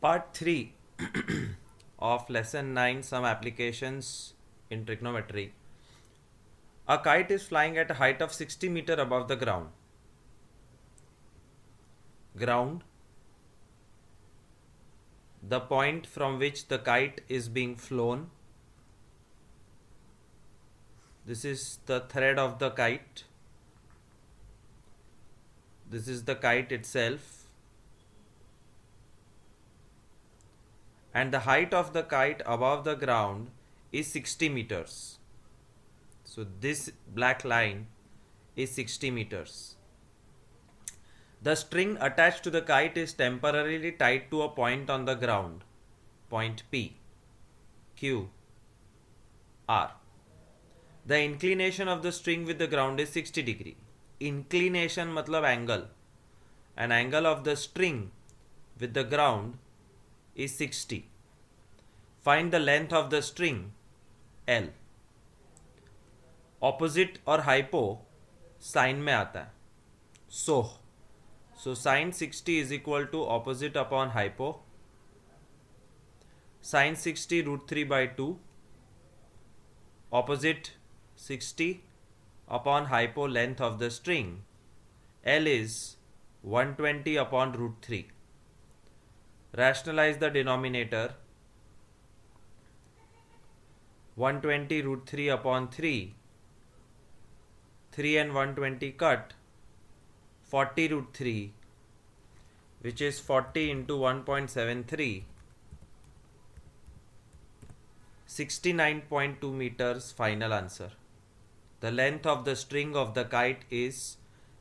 Part 3 of lesson 9, some applications in trigonometry. A kite is flying at a height of 60 meter above the ground. The point from which the kite is being flown. This is the thread of the kite. This is the kite itself. And the height of the kite above the ground is 60 meters. So this black line is 60 meters. The string attached to the kite is temporarily tied to a point on the ground, point P, Q, R. The inclination of the string with the ground is 60 degree. Inclination matlab angle. An angle of the string with the ground is 60. Find the length of the string, L. Opposite और hypo sign में आता है, so sin 60 is equal to opposite upon hypo, sin 60 root 3 by 2, opposite 60 upon hypo length of the string, L is 120 upon root 3. Rationalize the denominator. 120 root 3 upon 3. 3 and 120 cut. 40 root 3, which is 40 into 1.73. 69.2 meters final answer. The length of the string of the kite is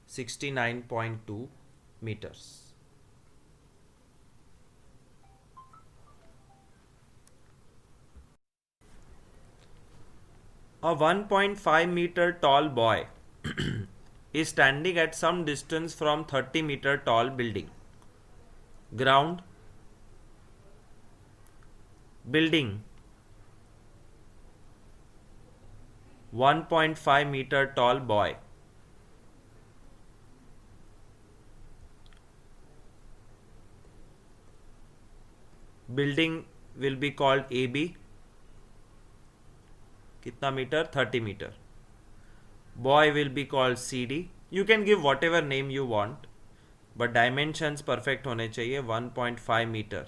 69.2 meters. A 1.5 meter tall boy is standing at some distance from 30 meter tall building. Ground, building, 1.5 meter tall boy. Building will be called AB. कितना metre? 30 meter. Boy will be called CD. You can give whatever name you want, but dimensions perfect होने चाहिए. 1.5 meter.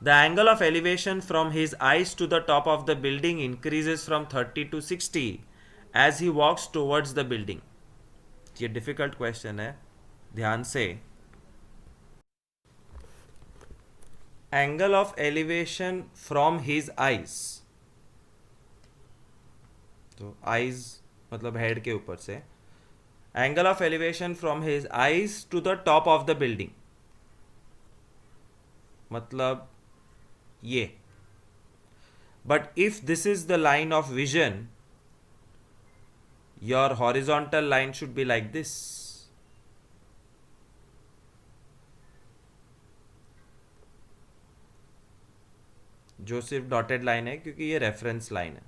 The angle of elevation from his eyes to the top of the building increases from 30 to 60 as he walks towards the building. ये difficult question है, ध्यान से. Angle of elevation from his eyes, तो eyes मतलब head के ऊपर से. Angle of elevation from his eyes to the top of the building, मतलब ये. But if this is the line of vision, your horizontal line should be like this. जो सिर्फ dotted line है क्योंकि ये रेफरेंस लाइन है.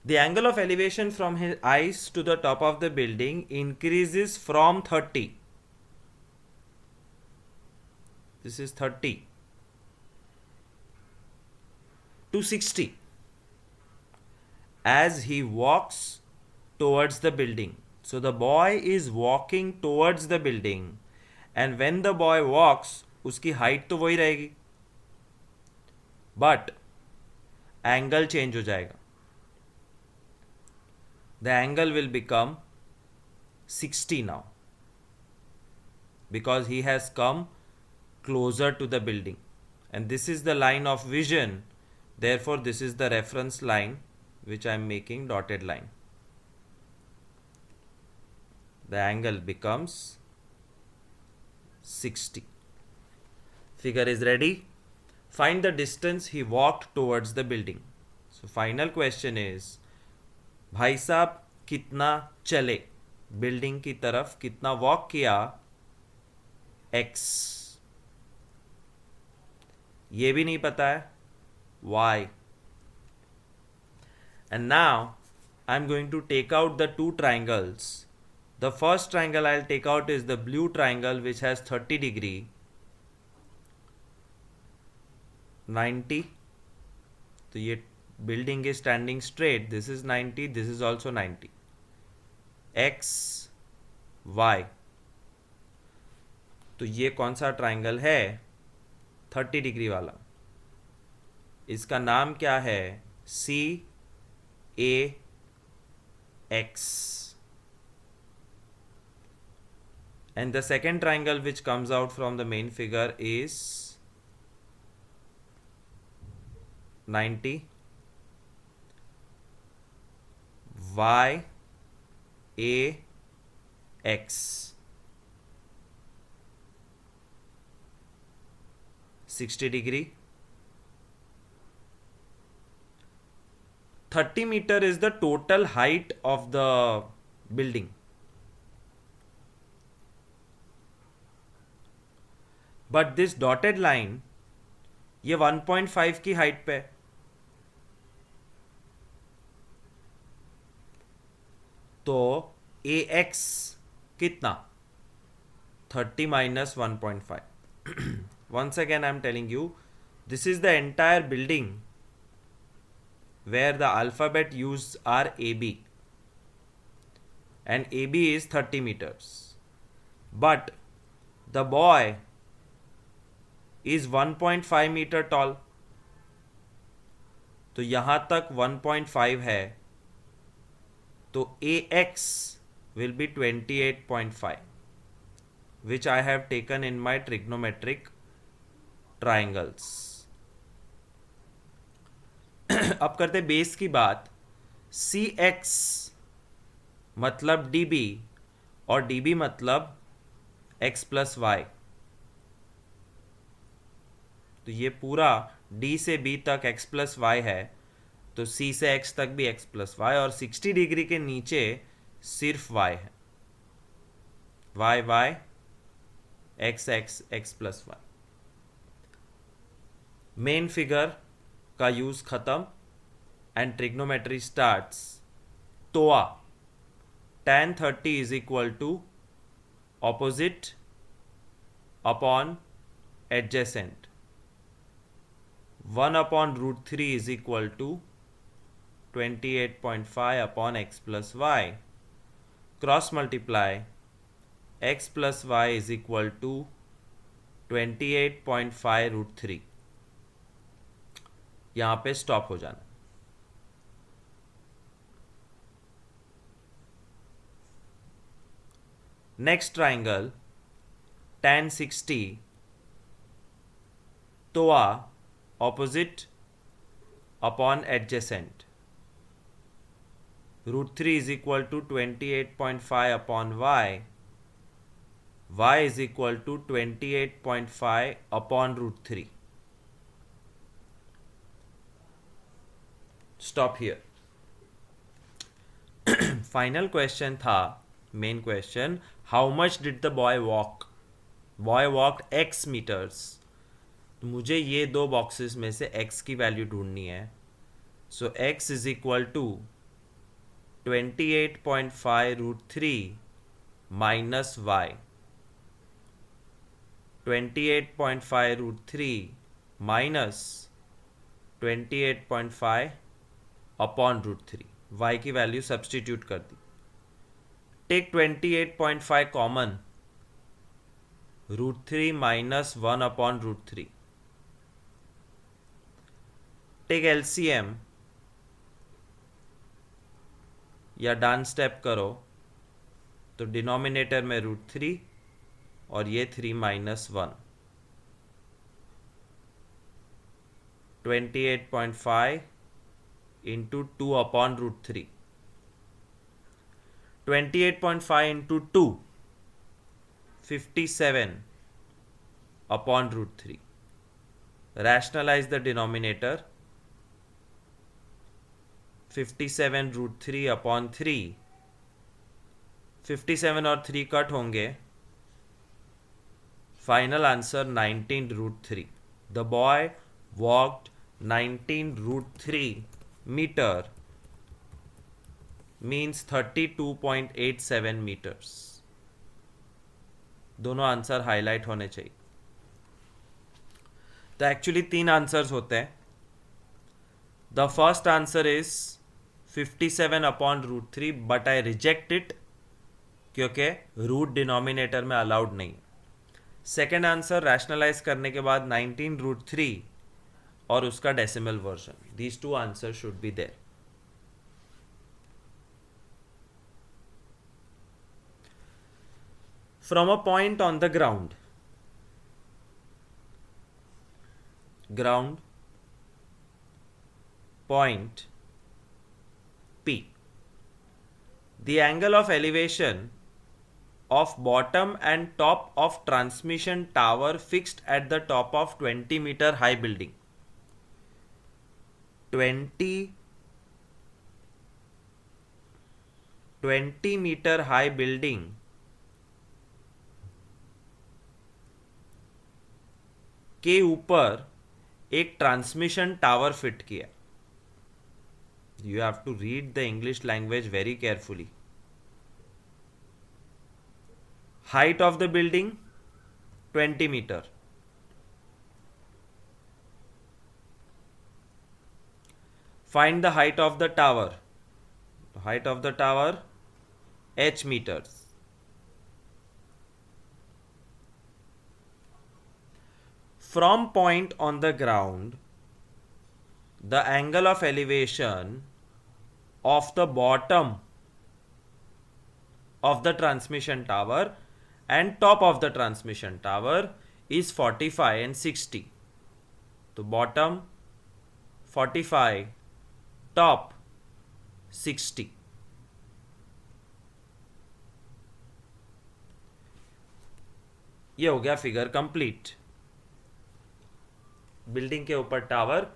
The angle of elevation from his eyes to the top of the building increases from 30. This is 30 to 60 as he walks towards the building. So the boy is walking towards the building. And when the boy walks, उसकी height तो वही रहेगी, but angle change हो जाएगा. The angle will become 60 now because he has come closer to the building, and this is the line of vision. Therefore this is the reference line which I am making dotted line. The angle becomes 60. Figure is ready. Find the distance he walked towards the building. So final question is, भाई साहब कितना चले, building की तरफ कितना walk किया, x. ये भी नहीं पता है, y. And now I am going to take out the two triangles The first triangle I'll take out is the blue triangle which has 30 degree, 90. तो ये building is standing straight. This is 90. This is also 90. X, Y. तो ये कौन सा triangle है? 30 degree वाला. इसका नाम क्या है? C A X. And the second triangle which comes out from the main figure is 90. Y A X. 60 degree. 30 meter is the total height of the building. But this dotted line ये 1.5 की height पे है. तो AX कितना? 30 minus 1.5. Once again I am telling you, this is the entire building where the alphabet used are AB, and AB is 30 meters, but the boy is 1.5 meter tall. तो यहाँ तक 1.5 है, तो AX will be 28.5, which I have taken in my trigonometric triangles. अब करते base की बात. CX मतलब DB और DB मतलब X plus Y. तो ये पूरा D से B तक X plus Y है, तो C से X तक भी X plus Y, और 60 डिग्री के नीचे सिर्फ Y है. Y Y X X X plus Y. Main figure का यूज खत्म and trigonometry starts. TOA tan 30 is equal to opposite upon adjacent. 1 upon root 3 is equal to 28.5 upon x plus y. Cross multiply x plus y is equal to 28.5 root 3. यहाँ पे stop हो जाना. Next triangle tan 60, TOA opposite upon adjacent. root 3 is equal to 28.5 upon y. y is equal to 28.5 upon root 3. Stop here. Final question था, main question, how much did the boy walk? Boy walked x meters. तो मुझे ये दो boxes में से x की value ढूंढनी है. So x is equal to 28.5 root 3 minus y. 28.5 root 3 minus 28.5 upon root 3. y की वैल्यू सब्सटीट्यूट कर दी. Take 28.5 common. Root 3 minus 1 upon root 3. Take LCM या डाउन स्टेप करो, तो डिनोमिनेटर में रूट 3 और ये 3 minus 1. 28.5 into 2 upon root 3. 28.5 into 2, 57 upon root 3. Rationalize the denominator. 57 root 3 upon 3. 57 और 3 कट होंगे. Final answer 19 root 3. The boy walked 19 root 3 meter means 32.87 metres. दोनों answer highlight होने चाहिए। तो एक्चुअली 3 आंसर्स होते हैं। The first answer is 57/√3, but I reject it क्योंकि root denominator में अलाउड नहीं। सेकेंड आंसर रैशनलाइज करने के बाद 19√3 और उसका decimal version. These two answer should be there. From a point on the ground point P, the angle of elevation of bottom and top of transmission tower fixed at the top of 20-meter high building, 20-meter high building के ऊपर एक transmission tower fit किया। You have to read the English language very carefully. Height of the building 20 metre. Find the height of the tower. Height of the tower h meters. From point on the ground, the angle of elevation of the bottom of the transmission tower and top of the transmission tower is 45 and 60. So bottom 45, top 60. ये हो गया figure complete. Building के ऊपर tower,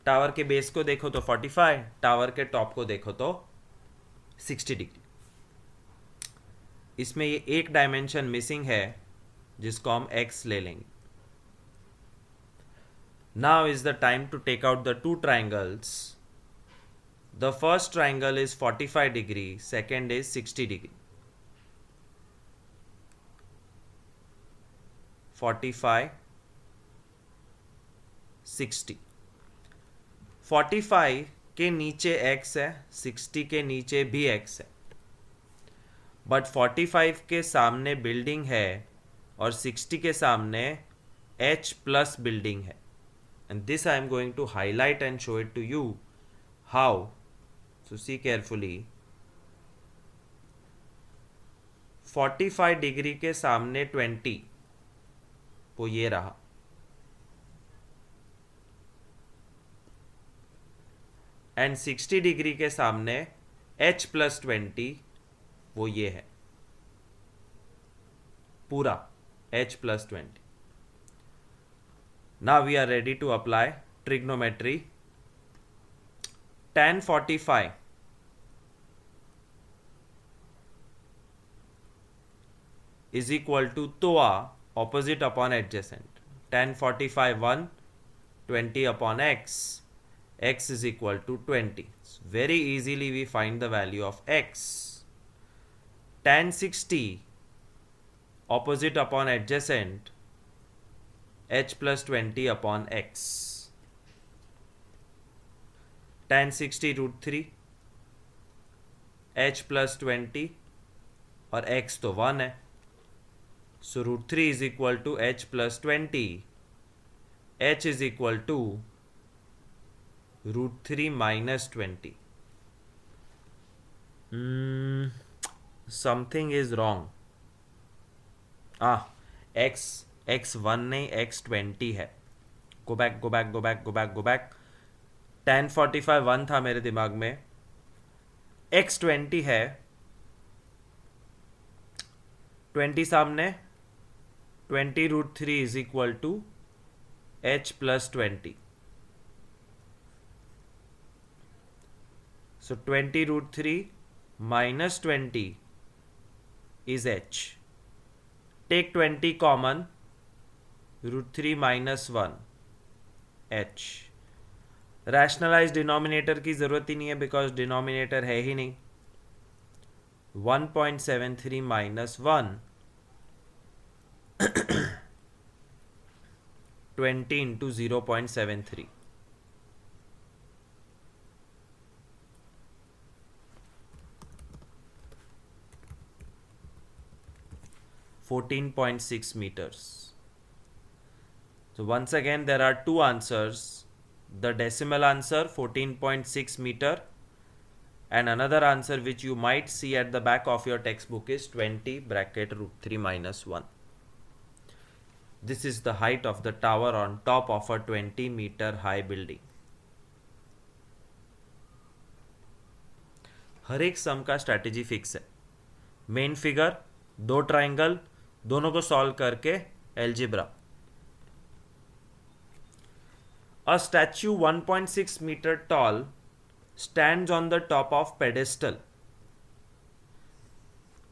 tower के base को देखो तो 45, tower के टॉप को देखो तो 60 डिग्री। इसमें ये एक डायमेंशन मिसिंग है जिसको हम x ले लेंगे। Now is the time to take out the two triangles. The first triangle is 45 degree, second is 60 degree. 45, 60। 45 के नीचे x है, 60 के नीचे भी x है, बट 45 के सामने बिल्डिंग है और 60 के सामने h प्लस बिल्डिंग है। And this I am going to highlight and show it to you how. So see carefully. 45 degree के सामने 20, वो ये रहा। एंड 60 डिग्री के सामने h प्लस 20, वो ये है पूरा h plus 20। Now we are ready to apply trigonometry. tan 45 is equal to TOA, opposite upon adjacent. tan 45 1, 20 upon x, x is equal to 20. So very easily we find the value of x. tan 60 opposite upon adjacent, h plus 20 upon x. tan 60 √3, h plus 20 और x तो 1 है, so √3 is equal to h plus 20. h is equal to √3 minus 20. Something is wrong. x 1 नहीं, x 20 है। go back. tan 45 1 था मेरे दिमाग में, x 20 है, 20 सामने, 20 √3 is equal to h plus 20. So 20 √3 minus 20 is h. Take 20 common, √3 minus 1, h. Rationalise denominator की जरूरत ही नहीं है बिकॉज डिनोमिनेटर है ही नहीं। 1.73 minus 1, 20 into 0.73. 14.6 meters. So once again there are two answers. The decimal answer 14.6 meter, and another answer which you might see at the back of your textbook is 20 bracket root 3 minus 1. This is the height of the tower on top of a 20-meter high building. हर एक सम का strategy fix है. Main figure, दो triangle, दोनों को solve करके algebra. A statue 1.6 meter tall stands on the top of pedestal.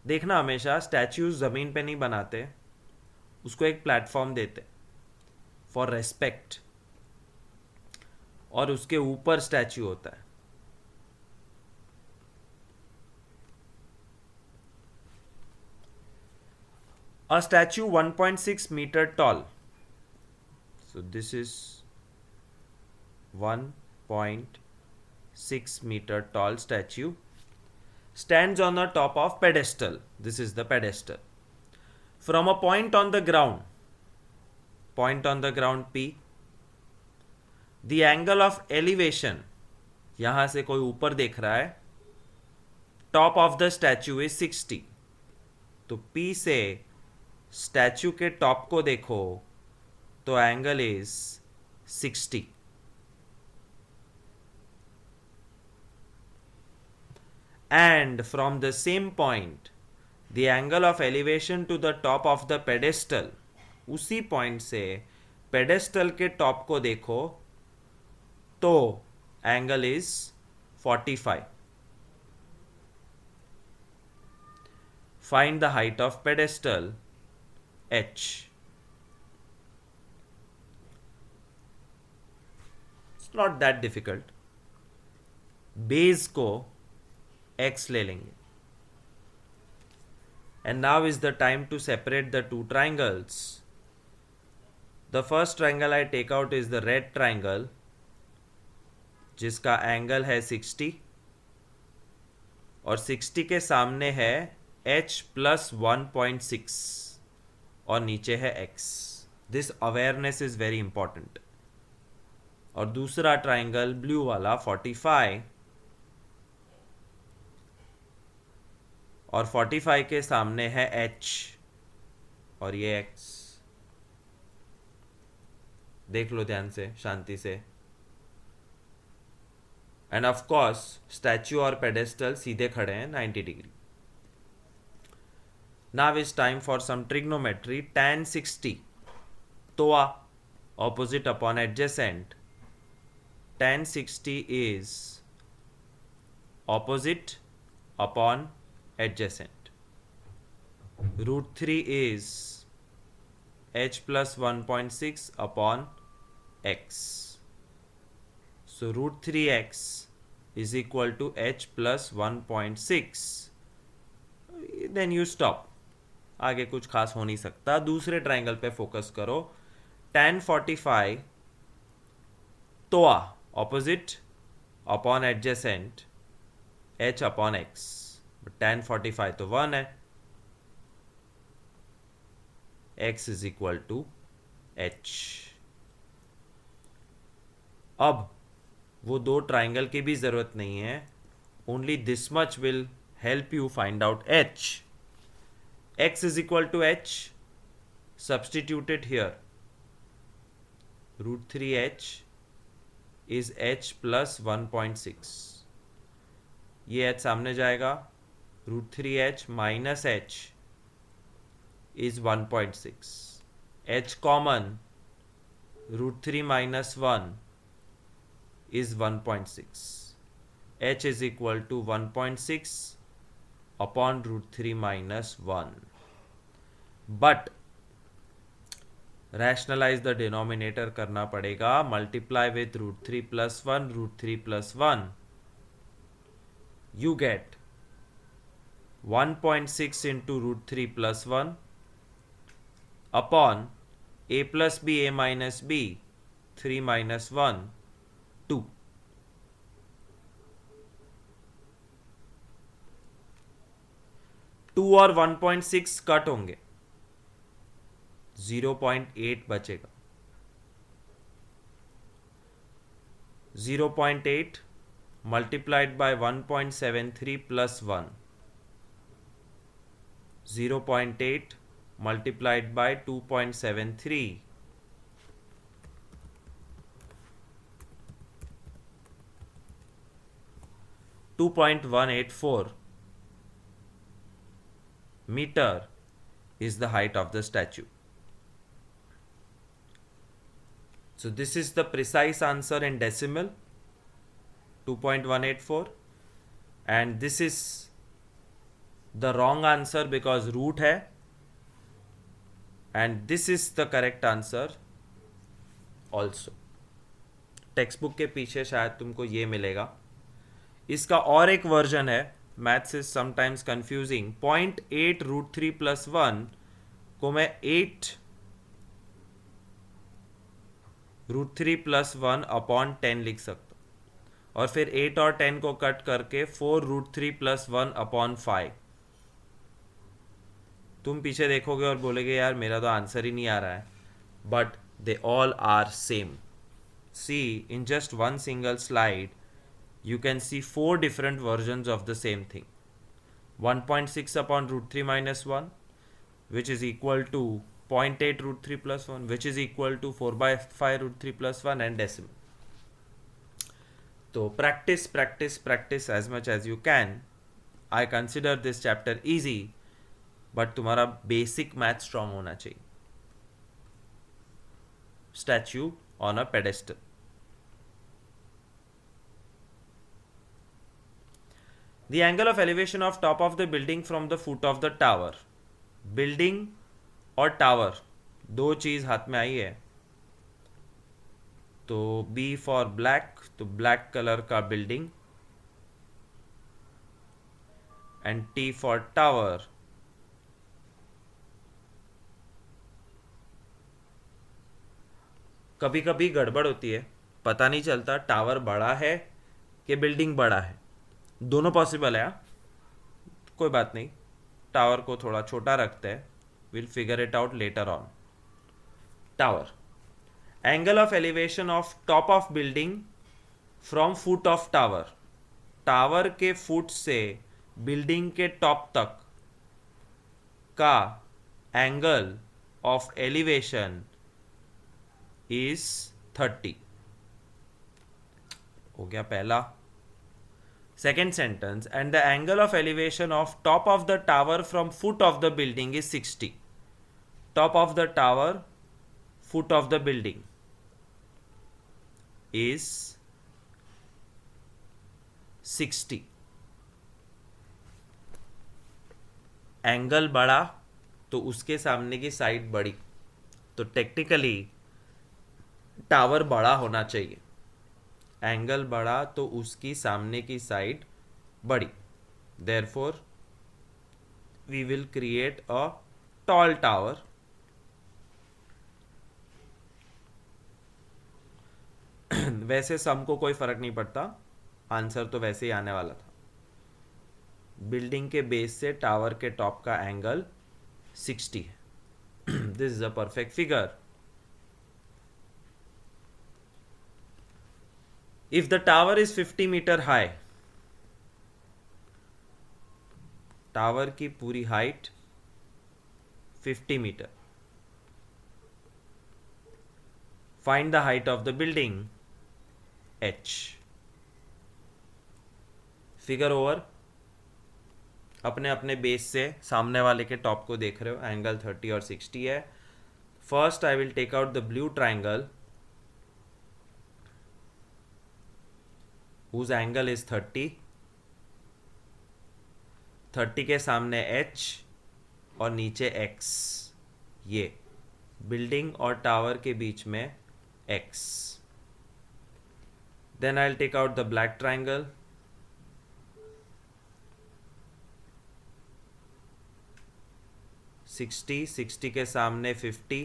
देखना हमेशा statues जमीन पे नहीं बनाते, उसको एक प्लेटफॉर्म देते फॉर रेस्पेक्ट, और उसके ऊपर स्टैच्यू होता है. A statue 1.6 meter tall. So this is 1.6 meter tall statue stands on the top of pedestal. This is the pedestal. From a point on the ground P, the angle of elevation, यहां से कोई ऊपर देख रहा है, top of the statue is 60. तो P से statue के टॉप को देखो तो angle is 60. And from the same point, the angle of elevation to the top of the pedestal, उसी पॉइंट से पेडेस्टल के टॉप को देखो तो angle is 45. Find the height of pedestal h. It's not that difficult. Base को x ले लेंगे. And now is the time to separate the two triangles. The first triangle I take out is the red triangle, जिसका angle है 60, और 60 के सामने है h plus 1.6 और नीचे है x. This awareness is very important. और दूसरा ट्राइंगल ब्लू वाला 45, और 45 के सामने है h और ये x. देख लो ध्यान से, शांति से. एंड ऑफ कोर्स स्टैच्यू और पेडेस्टल सीधे खड़े हैं 90 degree. Now is time for some trigonometry. Tan 60, toa, opposite upon adjacent. Tan 60 is opposite upon adjacent. Root 3 is h plus 1.6 upon x. So root 3x is equal to h plus 1.6. Then you stop. आगे कुछ खास हो नहीं सकता. दूसरे triangle पे focus करो. tan 45, TOA, opposite upon adjacent, h upon x. tan 45 तो 1 है, x is equal to h. अब वो दो ट्राइंगल की भी जरूरत नहीं है. Only this much will help you find out h. x is equal to h, substitute it here. Root 3h is h plus 1.6. ये h सामने जाएगा. Root 3h minus h is 1.6. h common, root 3 minus 1 is 1.6. h is equal to 1.6 upon root 3 minus 1. But rationalize the denominator करना पड़ेगा. Multiply with root 3 plus 1, root 3 plus 1. You get 1.6 into root 3 plus 1 upon a plus b a minus b 3 minus 1 2. To और 1.6 cut होंगे, 0.8 बचेगा. 0.8 multiplied by 1.73 plus 1, 0.8 multiplied by 2.73, 2.184 meter is the height of the statue. So this is the precise answer in decimal, 2.184, and this is the wrong answer because root है, and this is the correct answer also. Text book के पीछे शायद तुमको ये मिलेगा. इसका और एक वर्जन है, maths is sometimes confusing. 0.8 root 3 plus 1 को मैं 8 रूट 3 प्लस 1 अपॉन 10 लिख सकता हूँ, और फिर 8 और 10 को कट करके 4 रूट 3 प्लस 1 अपॉन 5. तुम पीछे देखोगे और बोलोगे यार मेरा तो आंसर ही नहीं आ रहा है, but they all are same. See, in just one single slide you can see 4 different versions of the same thing. 1.6 upon root 3 minus 1, which is equal to 0.8 root 3 plus 1, which is equal to 4 by 5 root 3 plus 1, and decimal. So practice as much as you can. I consider this chapter easy, but तुम्हारा basic math strong होना चाहिए. Statue on a pedestal. The angle of elevation of top of the building from the foot of the tower. Building और tower दो चीज हाथ में आई है, तो B for black, तो black कलर का building, and T for tower. कभी कभी गड़बड़ होती है, पता नहीं चलता टावर बड़ा है कि बिल्डिंग बड़ा है. दोनों पॉसिबल है. कोई बात नहीं, टावर को थोड़ा छोटा रखते हैं. Will figure it out later on. Tower, angle of elevation of top of building from foot of tower. Tower के फुट से बिल्डिंग के टॉप तक का एंगल ऑफ एलिवेशन इज 30. हो गया पहला. Second sentence, and the angle of elevation of top of the tower from foot of the building is 60. Top of the tower, foot of the building is 60. Angle बड़ा तो उसके सामने की side बड़ी, तो टेक्निकली टावर बड़ा होना चाहिए. एंगल बड़ा तो उसकी सामने की साइड बड़ी. Therefore we will create a tall tower. वैसे सम को कोई फर्क नहीं पड़ता, आंसर तो वैसे ही आने वाला था. बिल्डिंग के बेस से टावर के टॉप का एंगल 60 है. This is a perfect figure. If the tower is 50 meter high, tower की पूरी height 50 metre. Find the height of the building h. Figure over. अपने अपने बेस से सामने वाले के टॉप को देख रहे हो, एंगल 30 और 60 है. First I will take out the blue triangle whose angle is 30. 30 के सामने h और नीचे x. ये बिल्डिंग और टावर के बीच में x. Then I'll take out the black triangle 60, 60 के सामने 50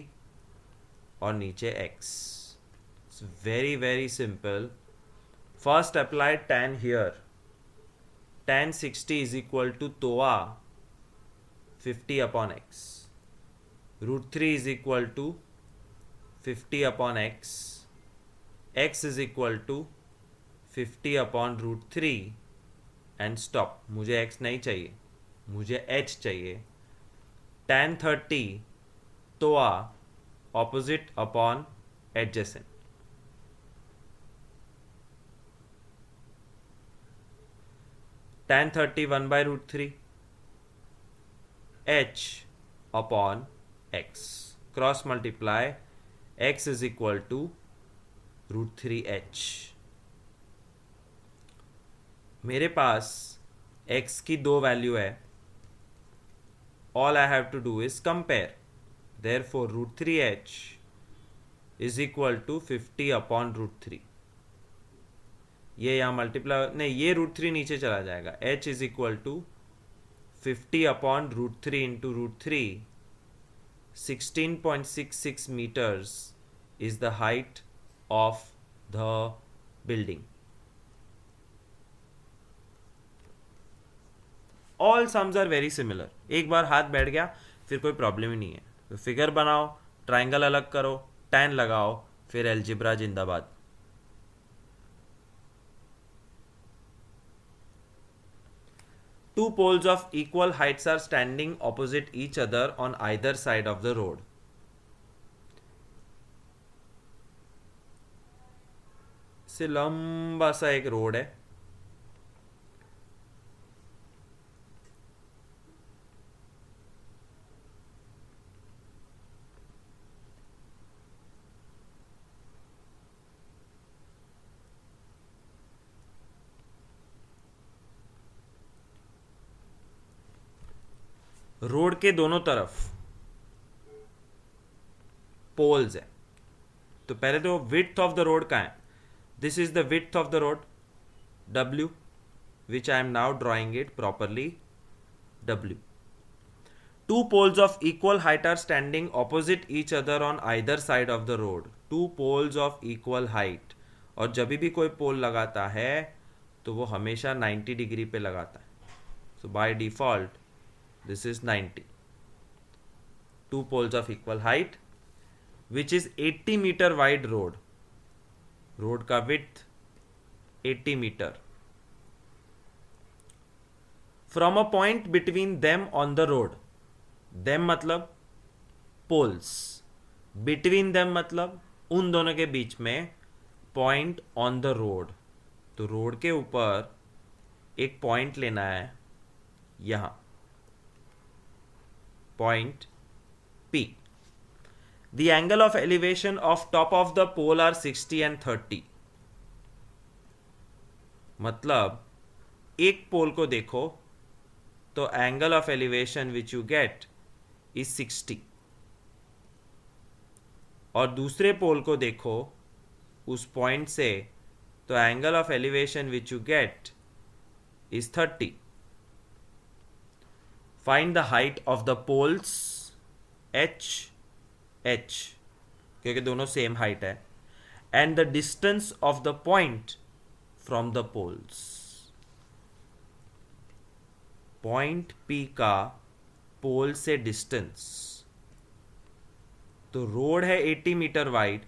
और नीचे x. It's very very simple. First apply tan here. Tan 60 is equal to toa 50 upon x. Root 3 is equal to 50 upon x. X is equal to 50 upon root 3 and stop. मुझे x नहीं चाहिए, मुझे h चाहिए. Tan 30 toa opposite upon adjacent. Tan 30 1 by root 3 h upon x. Cross multiply, x is equal to root 3h. मेरे पास x की दो value है. All I have to do is compare. Therefore root 3h is equal to 50 upon root 3. ये यहाँ multiply नहीं, ये root 3 नीचे चला जाएगा. h is equal to 50 upon root 3 into root 3. 16.66 meters is the height of the building. All sums are very similar. एक बार हाथ बैठ गया फिर कोई प्रॉब्लम ही नहीं है. तो फिगर बनाओ, ट्राइंगल अलग करो, टैन लगाओ, फिर एल्जिब्रा जिंदाबाद. Two poles of equal heights are standing opposite each other on either side of the road. से लंबा सा एक रोड है. रोड के दोनों तरफ पोल्स है. तो पहले तो विड्थ ऑफ द रोड का है. This is the width of the road W, which I am now drawing it properly. W. Two poles of equal height are standing opposite each other on either side of the road. Two poles of equal height. और जब भी कोई पोल लगाता है तो वो हमेशा 90 degree पे लगाता है. So by default this is 90. Two poles of equal height, which is 80 meter wide road. Road का width 80 meter. From a point between them on the road. Them मतलब poles. Between them मतलब उन दोनों के बीच में. Point on the road. तो road के ऊपर एक पॉइंट लेना है यहां. Point P. The angle of elevation of top of the pole are 60 and 30. मतलब एक पोल को देखो तो angle of elevation which you get is 60 और दूसरे पोल को देखो उस पॉइंट से तो angle of elevation which you get is 30. Find the height of the poles h क्योंकि दोनों सेम हाइट है and the distance of the point from the poles. Point P का पोल से डिस्टेंस. तो रोड है 80 metre wide.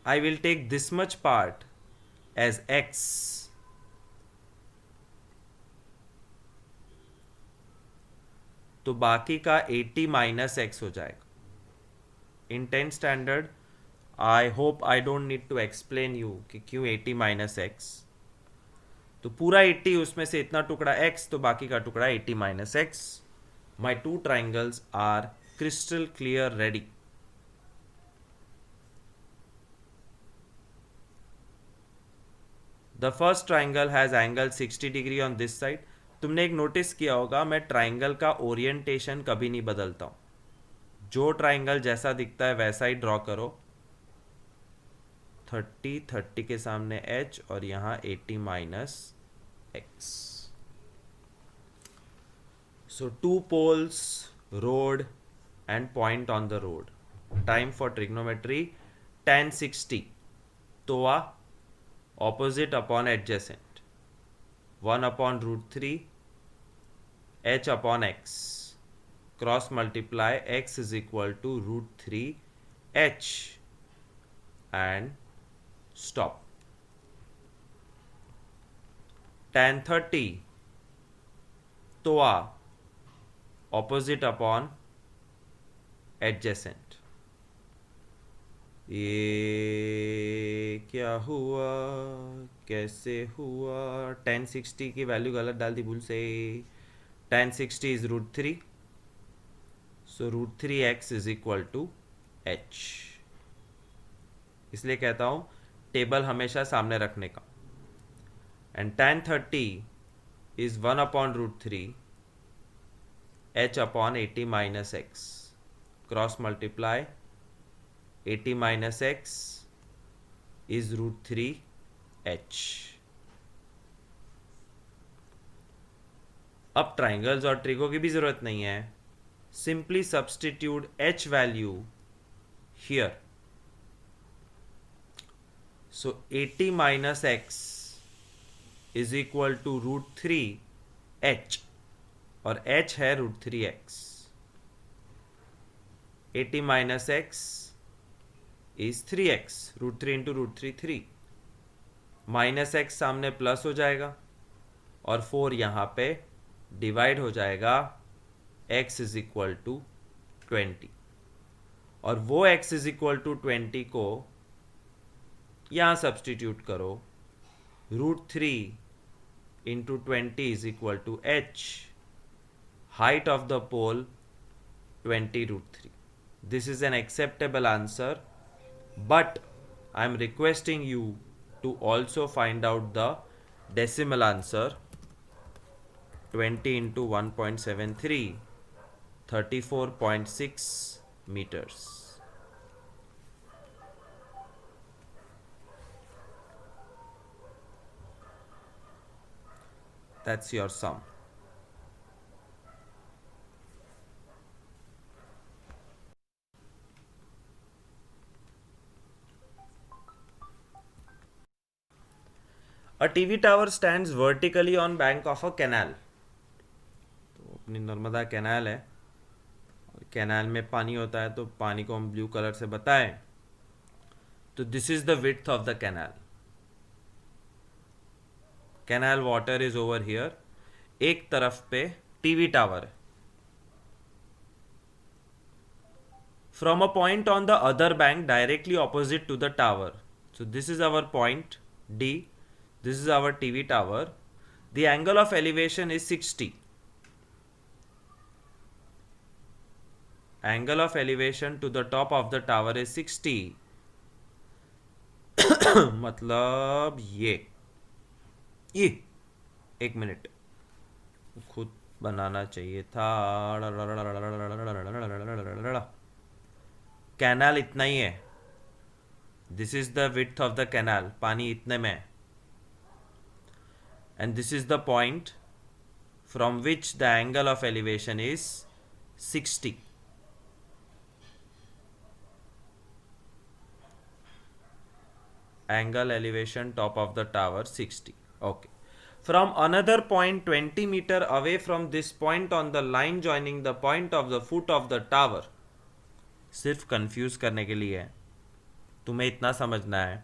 I will take this much part as x. तो बाकी का 80 माइनस एक्स हो जाएगा. In 10th standard I hope I don't need to explain you कि क्यों 80 माइनस एक्स. तो पूरा 80, उसमें से इतना टुकड़ा x, तो बाकी का टुकड़ा 80 minus x. My two triangles are crystal clear ready. The first triangle has angle 60 degree on this side. तुमने एक नोटिस किया होगा मैं ट्राइंगल का ओरिएंटेशन कभी नहीं बदलता हूं. जो ट्राइंगल जैसा दिखता है वैसा ही ड्रॉ करो. 30 के सामने h और यहाँ 80 minus x. So 2 poles, road and point on the road. Time for trigonometry tan 60. Toa opposite upon adjacent. 1 upon root 3 h upon x. Cross multiply x is equal to root 3 h and stop. Tan 30. Toa opposite upon adjacent. ये क्या हुआ, कैसे हुआ? tan 60 की value गलत डाल दी भूल से. tan 60 is root 3, so root 3x is equal to h. इसलिए कहता हूं टेबल हमेशा सामने रखने का. And tan 30 is 1 upon root 3 h upon 80 minus x. Cross multiply 80 minus x is root 3h. अब ट्राइंगल्स और ट्रिगो की भी जरूरत नहीं है. Simply substitute h value here. So 80 minus x is equal to root 3h और h है root 3x. 80 minus x is 3x. Root 3 into root 3 3. Minus x सामने प्लस हो जाएगा और 4 यहां पे डिवाइड हो जाएगा. x इज इक्वल टू 20 और वो x इज इक्वल टू 20 को यहां सब्सटीट्यूट करो. Root 3 into 20 is equal to h. Height of the pole 20 root 3. This is an acceptable answer, but I am requesting you to also find out the decimal answer. 20 into 1.73, 34.6 meters. That's your sum. A TV tower stands vertically on bank of a canal. तो अपनी Narmada canal है और canal में पानी होता है तो पानी को हम ब्लू कलर से बताएं तो this is the width of the canal. Canal water is over here. एक तरफ पे टीवी टावर है. From a point on the other bank directly opposite to the tower. So this is our point D. This is our TV tower. The angle of elevation is 60. Angle of elevation to the top of the tower is 60. मतलब ये एक minute खुद बनाना चाहिए था. Canal इतना ही है. This is the width of the canal. पानी इतने में है. And this is the point from which the angle of elevation is 60. Angle elevation top of the tower 60. Okay. From another point 20 meter away from this point on the line joining the point of the foot of the tower. सिर्फ confuse करने के लिए तुम्हें इतना समझना है.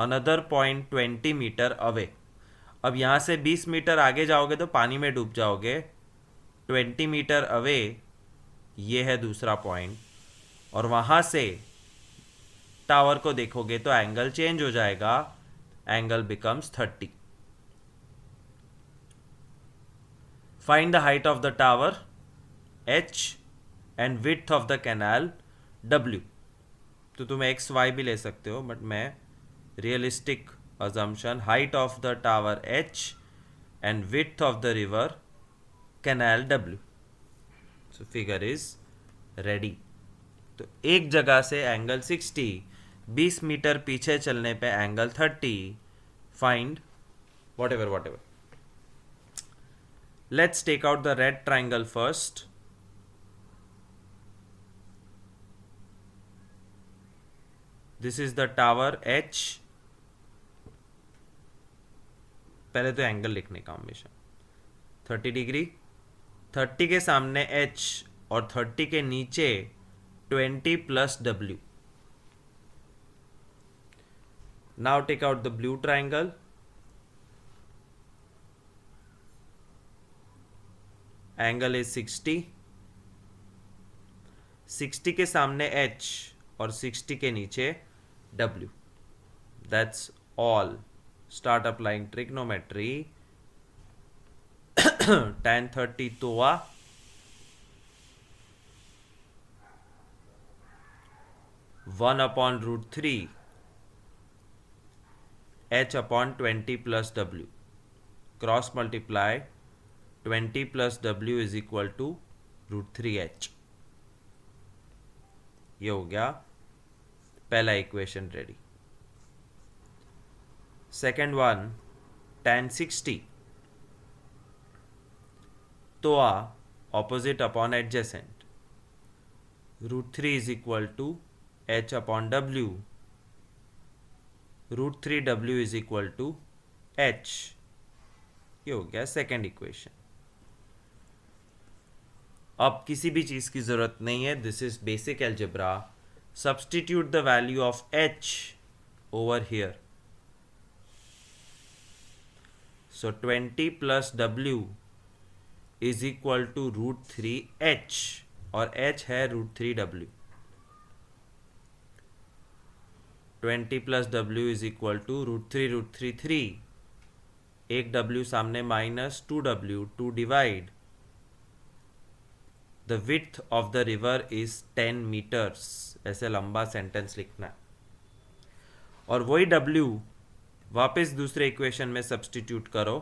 Another point 20 meter away. अब यहाँ से 20 मीटर आगे जाओगे तो पानी में डूब जाओगे. 20 मीटर अवे ये है दूसरा पॉइंट और वहाँ से टावर को देखोगे तो एंगल चेंज हो जाएगा. Angle becomes 30. Find the height of the tower h and width of the canal w. तो तुम एक्स वाई भी ले सकते हो बट मैं realistic assumption height of the tower h and width of the river canal w. So figure is ready. तो एक जगह से एंगल 60, 20 मीटर पीछे चलने पे angle 30. Find whatever. Let's take out the red triangle first. This is the tower H. पहले तो angle लिखने का हमेशा 30 डिग्री, 30 के सामने H और 30 के नीचे 20 plus W. Now take out the blue triangle. Angle is 60. 60 के सामने H और 60 के नीचे W. That's all. Start applying trigonometry. tan 30 तो हुआ 1/√3 H upon 20 plus W. Cross multiply 20 plus W is equal to √3H. ये हो गया पहला equation ready. Second one tan 60 तो opposite upon adjacent. √3 is equal to H upon W. √3W is equal to H. ये हो गया second equation. अब किसी भी चीज की जरूरत नहीं है. This is basic algebra. Substitute the value of H over here. So 20 plus W is equal to √3H और H है √3W. 20 plus W is equal to √3 3. एक W सामने minus 2W 2 divide. The width of the river is 10 meters. ऐसे लंबा sentence लिखना है. और वही W वापस दूसरे इक्वेशन में सब्सटीट्यूट करो.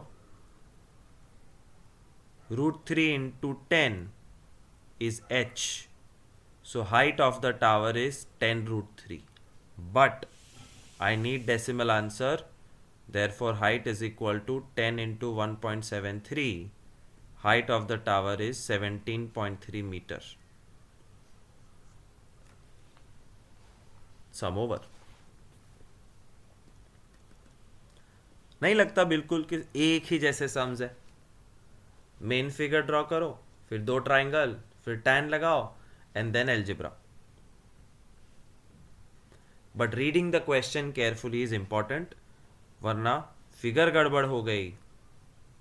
√3 into 10 is H. So height of the tower is 10√3. But I need decimal answer. Therefore height is equal to 10 into 1.73. Height of the tower is 17.3 meter. Sum over. नहीं लगता बिल्कुल कि एक ही जैसे सम्स है. Main figure draw करो, फिर दो ट्राइंगल, फिर टैन लगाओ and then algebra. But reading the question carefully is important, वरना फिगर गड़बड़ हो गई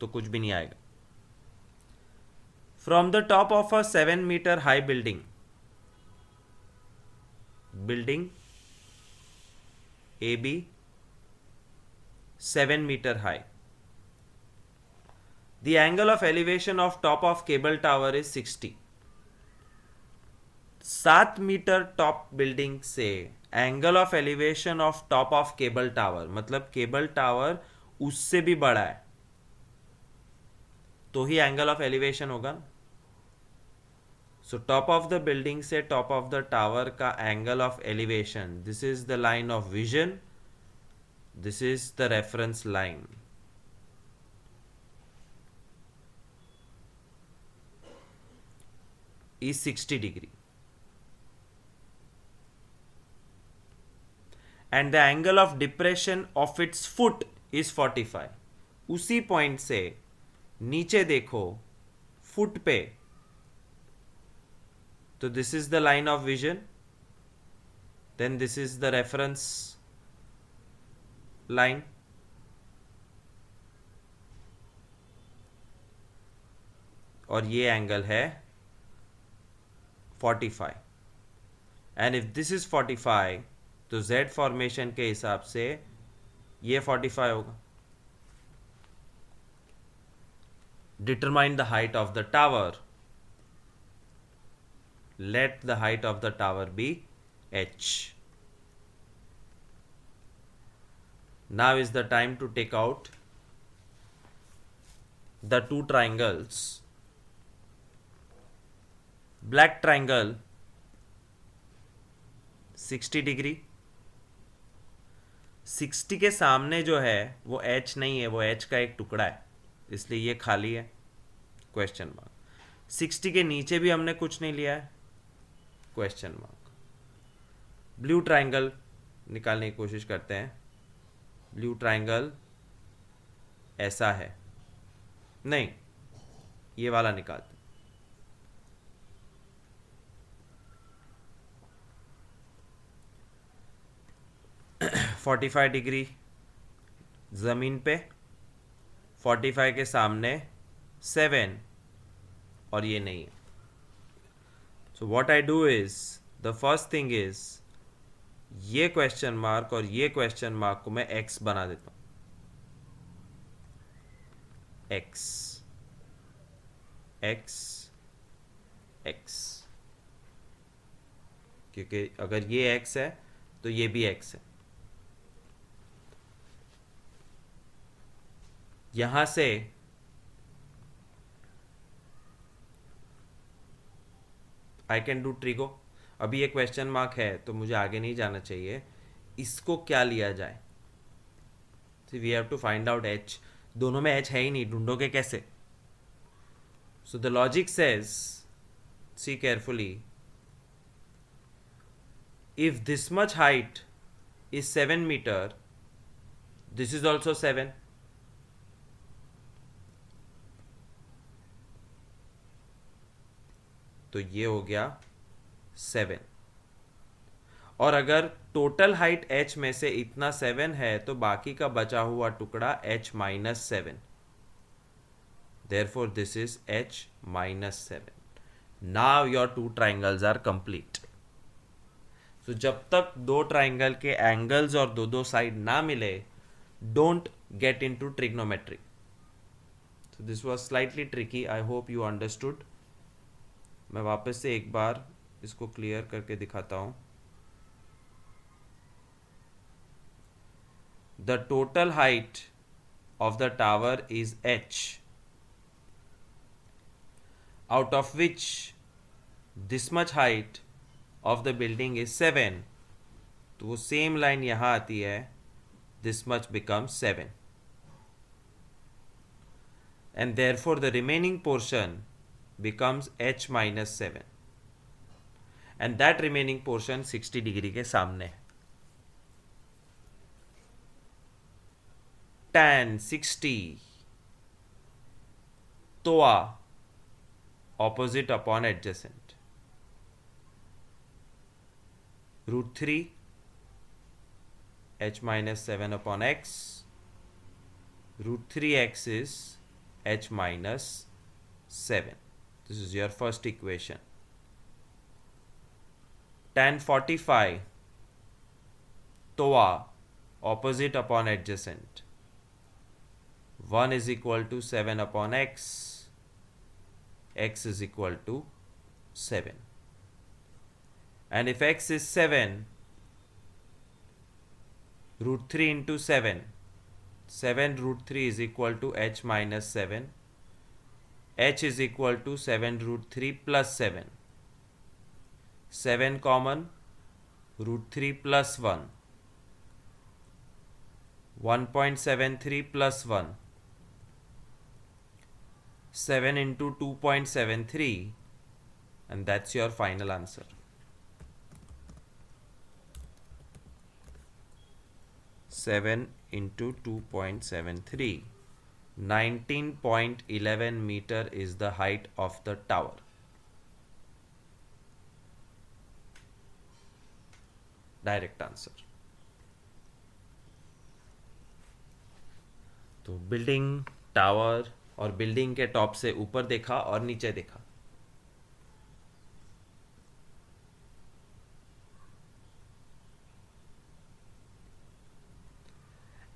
तो कुछ भी नहीं आएगा. From the top of a 7 meter high building AB 7 meter high. The angle of elevation of top of cable tower is 60. 7 metre top building से angle of elevation of top of cable tower, मतलब cable tower उससे भी बड़ा है तो ही angle of elevation होगा. So top of the building से top of the tower का angle of elevation, this is the line of vision. This is the reference line. Is 60 degree. And the angle of depression of its foot is 45. उसी point से नीचे देखो foot पे, तो this is the line of vision. Then this is the reference line. और ये angle है 45. And if this is 45 तो Z फॉर्मेशन के हिसाब से ये 45 होगा. Determine the height of the tower. Let the height of the tower be H. Now is the time to take out the two triangles. Black triangle 60 degree. 60 के सामने जो है वो H नहीं है, वो H का एक टुकड़ा है, इसलिए ये खाली है. Question mark. 60 के नीचे भी हमने कुछ नहीं लिया है, क्वेश्चन मार्क। ब्लू ट्राइंगल निकालने की कोशिश करते हैं। ब्लू ट्राइंगल ऐसा है, नहीं ये वाला निकालते हैं। 45 डिग्री ज़मीन पे, 45 के सामने 7 और ये नहीं है। So what I do is, the first thing is ये क्वेश्चन मार्क और ये क्वेश्चन मार्क को मैं एक्स बना देता हूं, एक्स एक्स एक्स, क्योंकि अगर ये एक्स है तो ये भी एक्स है। यहां से आई कैन डू ट्रिगो। अभी ये क्वेश्चन मार्क है तो मुझे आगे नहीं जाना चाहिए। इसको क्या लिया जाए, we have to find out h. दोनों में एच है ही नहीं, ढूंढोगे कैसे? So the logic says, see carefully, if this much height is 7 meter, this is also 7. तो ये हो गया 7। और अगर टोटल हाइट h में से इतना 7 है तो बाकी का बचा हुआ टुकड़ा h minus 7, therefore this is h minus 7. Now your two triangles are complete. तो जब तक दो ट्राइंगल के एंगल्स और दो दो साइड ना मिले, don't get into trigonometry. So this was slightly tricky, I hope you understood. मैं वापस से एक बार इसको क्लियर करके दिखाता हूं। The total height of the tower is h, out of which this much height of the building is 7. तो वो सेम लाइन यहां आती है, this much becomes 7, and therefore the remaining portion becomes h minus 7, and that remaining portion 60 degree के सामने है। tan 60 toa opposite upon adjacent, root 3 h minus 7 upon x, root 3x is h minus 7. This is your first equation. Tan 45 toa opposite upon adjacent, 1 is equal to 7 upon x, x is equal to 7. And if x is 7, root 3 into 7, 7 root 3 is equal to h minus 7, h is equal to 7 root 3 plus 7, 7 common, root 3 plus 1, 1.73 plus 1, 7 into 2.73, and that's your final answer. Seven into 2.73, 19.11 meter is the height of the tower. Direct answer. तो building, tower और building के top से ऊपर देखा और नीचे देखा।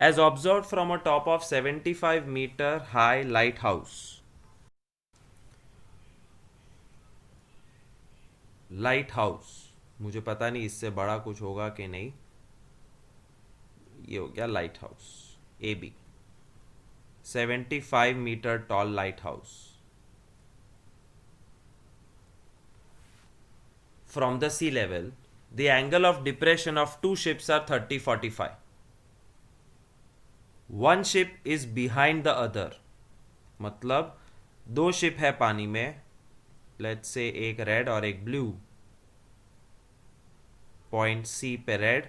As observed from a top of 75 meter high lighthouse. Lighthouse, मुझे पता नहीं इससे बड़ा कुछ होगा कि नहीं। ये हो गया lighthouse, A B, 75 meter tall lighthouse. From the sea level, the angle of depression of two ships are 30-45. One ship is behind the other, मतलब दो शिप है पानी में, लेट्स से एक रेड और एक ब्लू। पॉइंट सी पे red,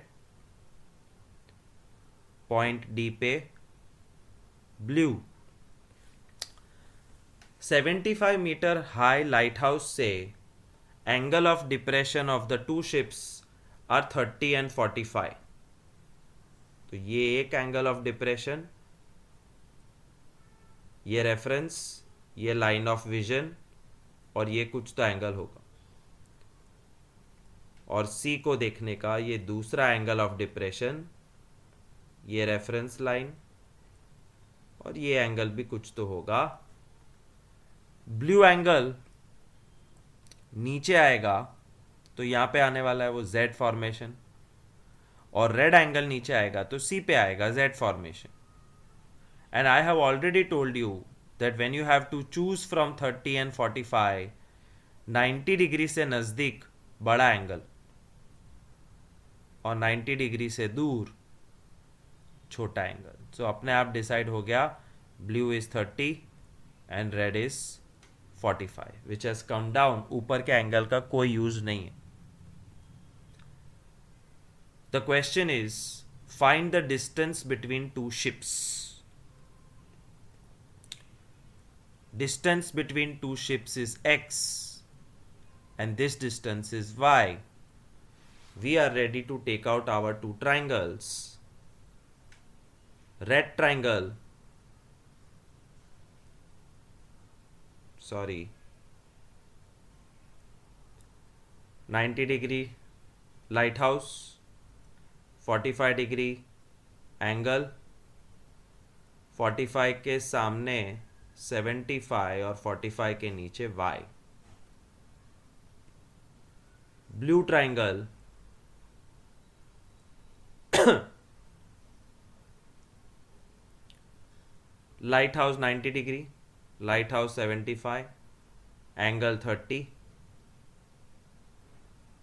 point D पे blue. 75 metre high lighthouse से angle of depression of the two ships are 30 and 45। तो ये एक एंगल ऑफ डिप्रेशन, ये रेफरेंस, ये लाइन ऑफ विजन, और ये कुछ तो एंगल होगा। और सी को देखने का ये दूसरा एंगल ऑफ डिप्रेशन, ये रेफरेंस लाइन, और ये एंगल भी कुछ तो होगा। ब्लू एंगल नीचे आएगा तो यहाँ पे आने वाला है वो जेड फॉर्मेशन, और रेड एंगल नीचे आएगा तो सी पे आएगा Z formation. And I have already told you that when you have to choose from 30 and 45, 90 degree से नज़दीक बड़ा एंगल और 90 डिग्री से दूर छोटा एंगल। सो अपने आप डिसाइड हो गया, blue is 30 and red is 45, which has come down. ऊपर के एंगल का कोई यूज नहीं है। The question is find the distance between two ships. Distance between two ships is x and this distance is y. We are ready to take out our two triangles. Red triangle, sorry, 90 degree lighthouse, 45 degree angle, 45 के सामने 75 और 45 के नीचे y। Blue triangle, light house 90 degree, light house 75, angle 30,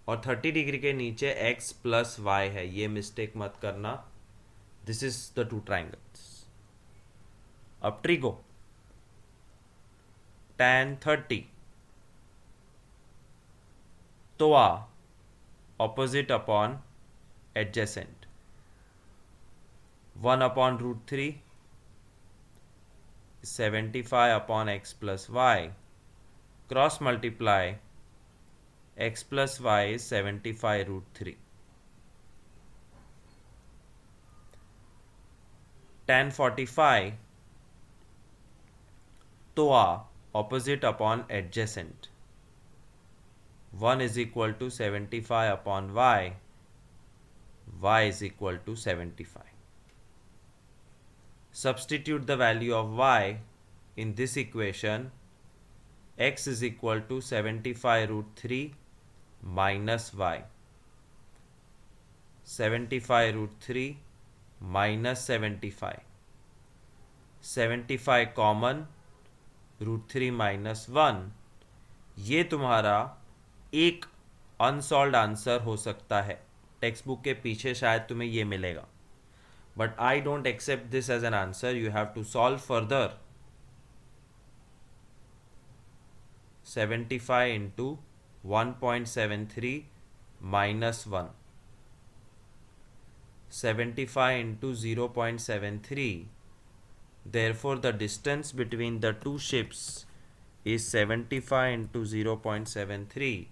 और 30 degree के नीचे x plus y है, ये मिस्टेक मत करना। This is the two triangles. अब trigo, tan 30, toa, opposite upon adjacent, 1 upon root 3, 75 upon x plus y, cross multiply, x plus y is 75 root 3. Tan 45, toa, opposite upon adjacent, 1 is equal to 75 upon y, y is equal to 75. Substitute the value of y in this equation. X is equal to 75 root 3 minus y. 75 root 3 minus 75. 75 common, root 3 minus 1। ये तुम्हारा एक unsolved answer हो सकता है। Text book के पीछे शायद तुम्हें ये मिलेगा, but I don't accept this as an answer. You have to solve further. 75 into 1.73 minus 1, 75 into 0.73. Therefore, the distance between the two ships is 75 into 0.73,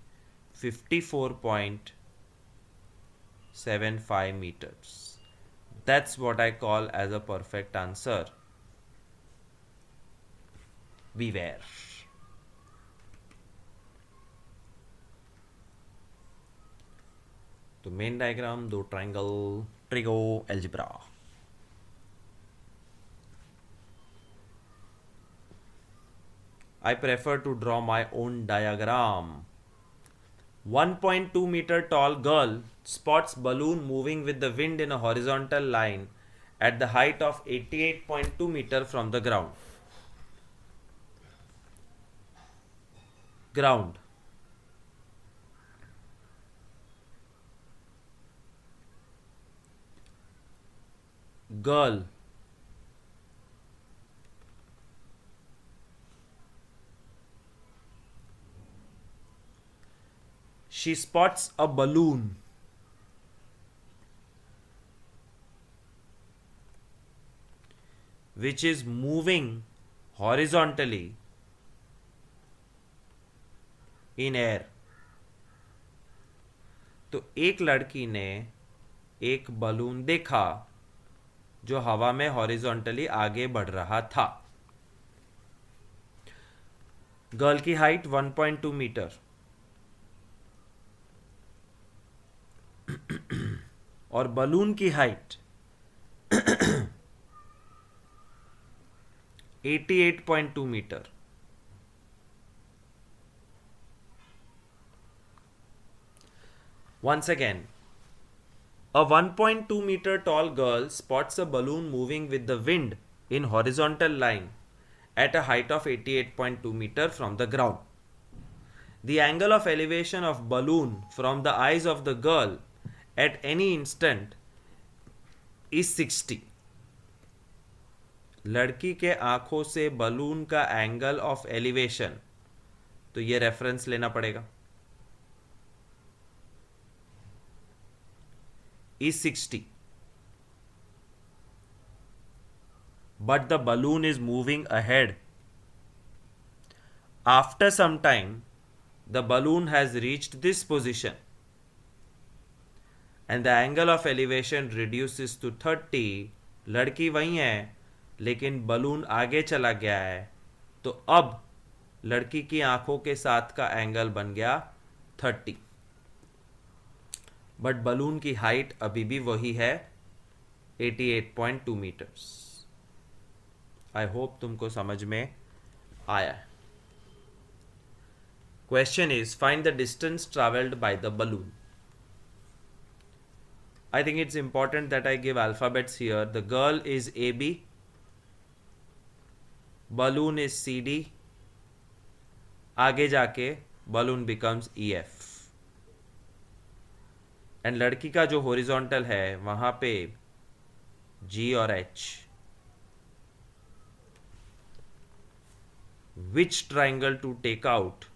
54.75 meters. That's what I call as a perfect answer. Beware. तो main diagram, दो triangle, trigo algebra. I prefer to draw my own diagram. 1.2 meter tall girl spots balloon moving with the wind in a horizontal line at the height of 88.2 meter from the ground. Ground. Girl she spots a balloon which is moving horizontally in air. तो एक लड़की ने एक balloon देखा जो हवा में horizontally आगे बढ़ रहा था. गर्ल की हाइट 1.2 मीटर और बलून की height 88.2 metre. Once again, a 1.2 meter tall girl spots a balloon moving with the wind in horizontal line at a height of 88.2 meter from the ground. The angle of elevation of balloon from the eyes of the girl at any instant is 60. लड़की के आंखों से balloon का angle of elevation, तो ये reference लेना पड़ेगा, is 60. But the balloon is moving ahead. After some time, the balloon has reached this position and the angle of elevation reduces to 30. लड़की वही है लेकिन बलून आगे चला गया है, तो अब लड़की की आंखों के साथ का एंगल बन गया 30. बट बलून की हाइट अभी भी वही है 88.2 मीटर्स. आई होप तुमको समझ में आया है. Question is find the distance travelled by the balloon. I think it's important that I give alphabets here. The girl is AB, balloon is CD, आगे जाके balloon becomes EF, and लड़की का जो horizontal है वहाँ पे G और H. Which triangle to take out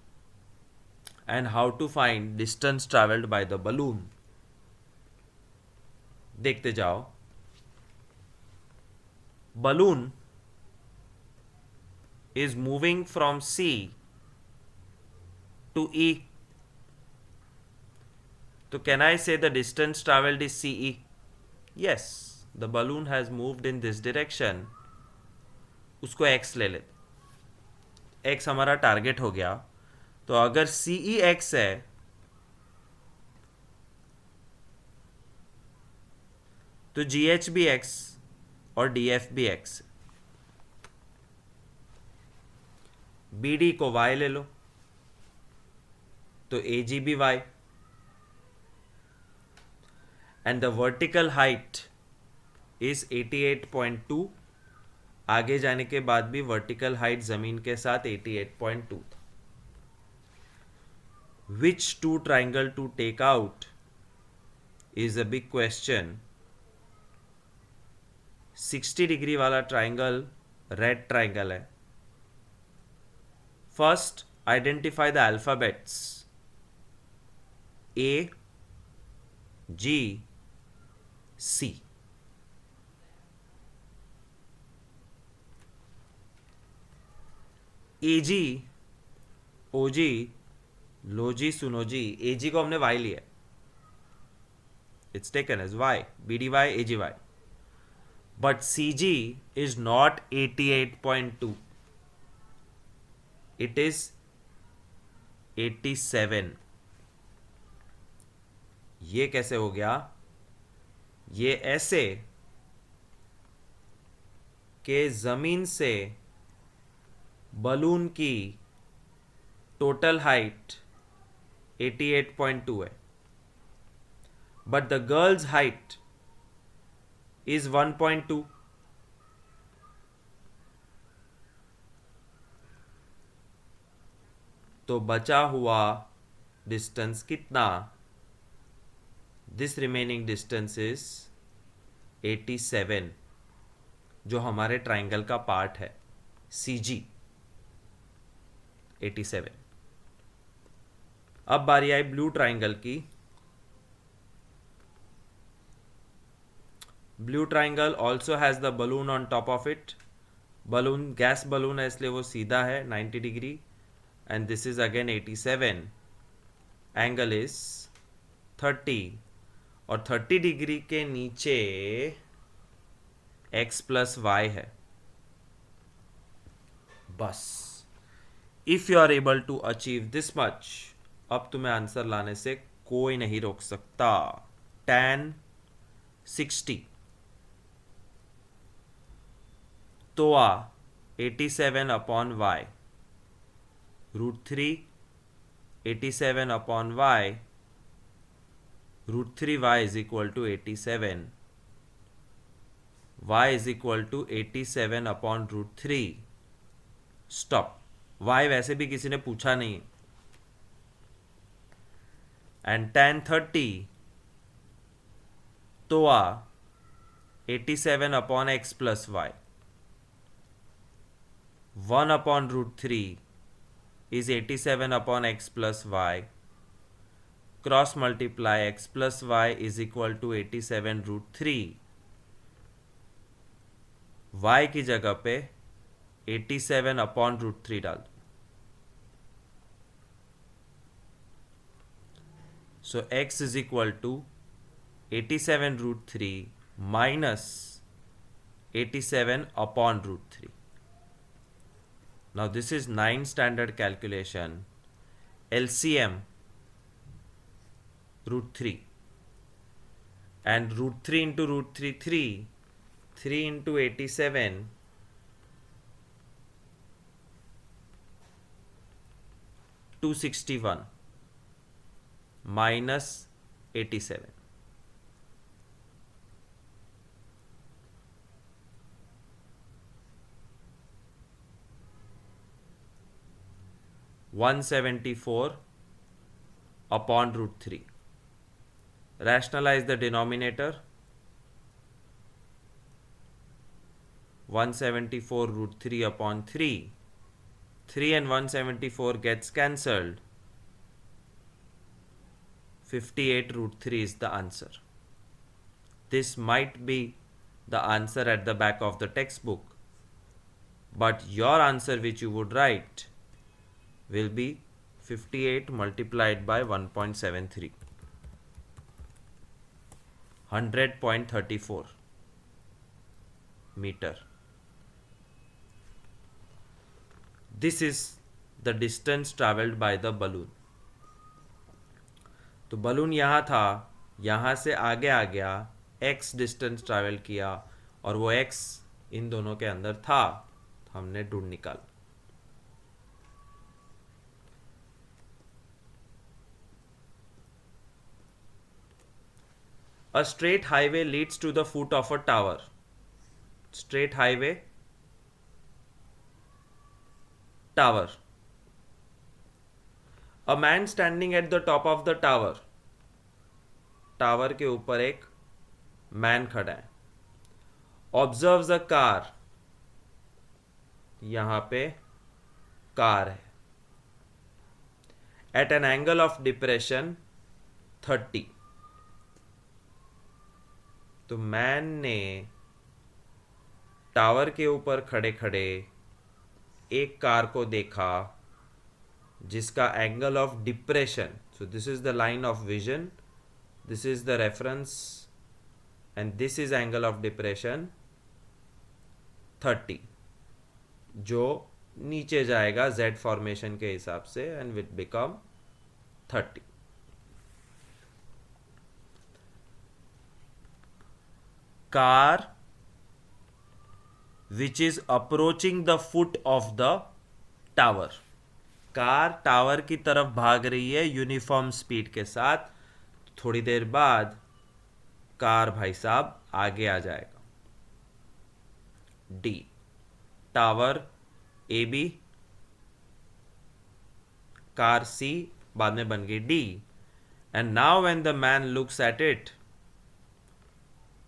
and how to find distance traveled by the balloon? देखते जाओ. Balloon is moving from C to E. So can I say the distance traveled is CE? Yes, the balloon has moved in this direction. उसको X ले लेते. X हमारा target हो गया. तो अगर CE X है तो GH भी X और DF भी X. BD को Y ले लो तो AG भी Y. And the vertical height is 88.2. आगे जाने के बाद भी वर्टिकल हाइट जमीन के साथ 88.2 था. Which two triangle to take out is a big question. 60 degree वाला ट्राइंगल रेड ट्राइंगल है. First identify the alphabets A, G, C. AG, OG, लोजी सुनोजी. AG को हमने Y लिया. It's taken as Y. BDY, AGY. But CG is not 88.2. It is 87. ये कैसे हो गया? ये ऐसे कि जमीन से बलून की टोटल हाइट 88.2 है, but the girls height is 1.2. तो बचा हुआ डिस्टेंस कितना? दिस रिमेनिंग डिस्टेंस इज 87, जो हमारे ट्राइंगल का पार्ट है. CG 87. अब बारी आई ब्लू ट्राइंगल की। Blue triangle also has the balloon on top of it. Balloon gas balloon है इसलिए वो सीधा है 90 degree, and this is again 87। Angle is 30, और 30 डिग्री के नीचे x प्लस वाई है। बस if you are able to achieve this much, अब तुम्हें आंसर लाने से कोई नहीं रोक सकता। tan 60 तो 87 upon y, √3 87 upon y, √3y is equal to 87, y is equal to 87 upon √3। Stop, y वैसे भी किसी ने पूछा नहीं। एंड tan 30 तो 87 upon x plus y, 1 upon √3 is 87 upon x plus y, cross multiply x plus y is equal to 87 √3। y की जगह पे 87 अपॉन √3 डाल दो। So x is equal to 87 √3 minus 87 upon √3। Now this is 9 standard calculation. LCM √3, and √3 into √3 3 into 87 261 minus 87, 174 upon √3। Rationalize the denominator, 174 √3 upon 3, 3 and 174 gets cancelled, 58 √3 is the answer. This might be the answer at the back of the textbook, but your answer which you would write will be 58 multiplied by 1.73, 100.34 meter. This is the distance traveled by the balloon. तो balloon यहाँ था, यहाँ से आगे आ गया, x distance travel किया, और वो x इन दोनों के अंदर था, हमने ढूंढ निकाला। A straight highway leads to the foot of a tower. Straight highway, tower. A man standing at the top of the tower. Tower के ऊपर एक मैन खड़ा है। Observes a car. यहां पे कार है। At an angle of depression 30. तो man ने टावर के ऊपर खड़े खड़े एक कार को देखा जिसका angle of depression, so this is the line of vision, this is the reference, and this is angle of depression 30, जो नीचे जाएगा Z फॉर्मेशन के हिसाब से, and will become 30। car which is approaching the foot of the tower, car tower की तरफ भाग रही है यूनिफॉर्म स्पीड के साथ। थोड़ी देर बाद कार भाई साहब आगे आ जाएगा। D, tower A B, car C बाद में बन गई D, and now when the man looks at it,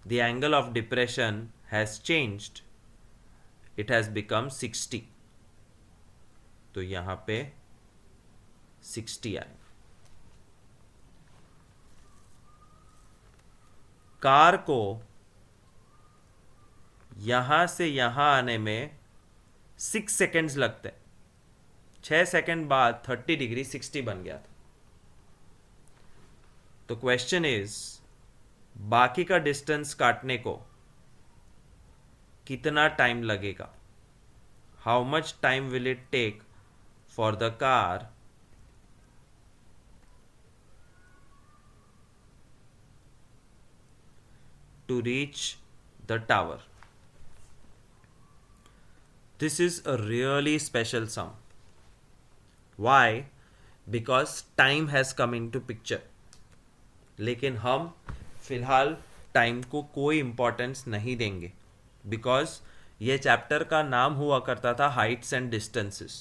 the angle of depression has changed, it has become 60। तो यहां पे 60 आएगा। कार को यहां से यहां आने में 6 सेकेंड्स लगते हैं. 6 सेकेंड बाद 30 डिग्री 60 बन गया था. तो क्वेश्चन इज बाकी का डिस्टेंस काटने को कितना टाइम लगेगा. How much time will it take for the car to reach the tower. This is a really special sum. Why? Because time has come into picture. लेकिन हम फिलहाल टाइम को कोई इम्पोर्टेंस नहीं देंगे, बिकॉज ये चैप्टर का नाम हुआ करता था हाइट्स एंड डिस्टेंसेस.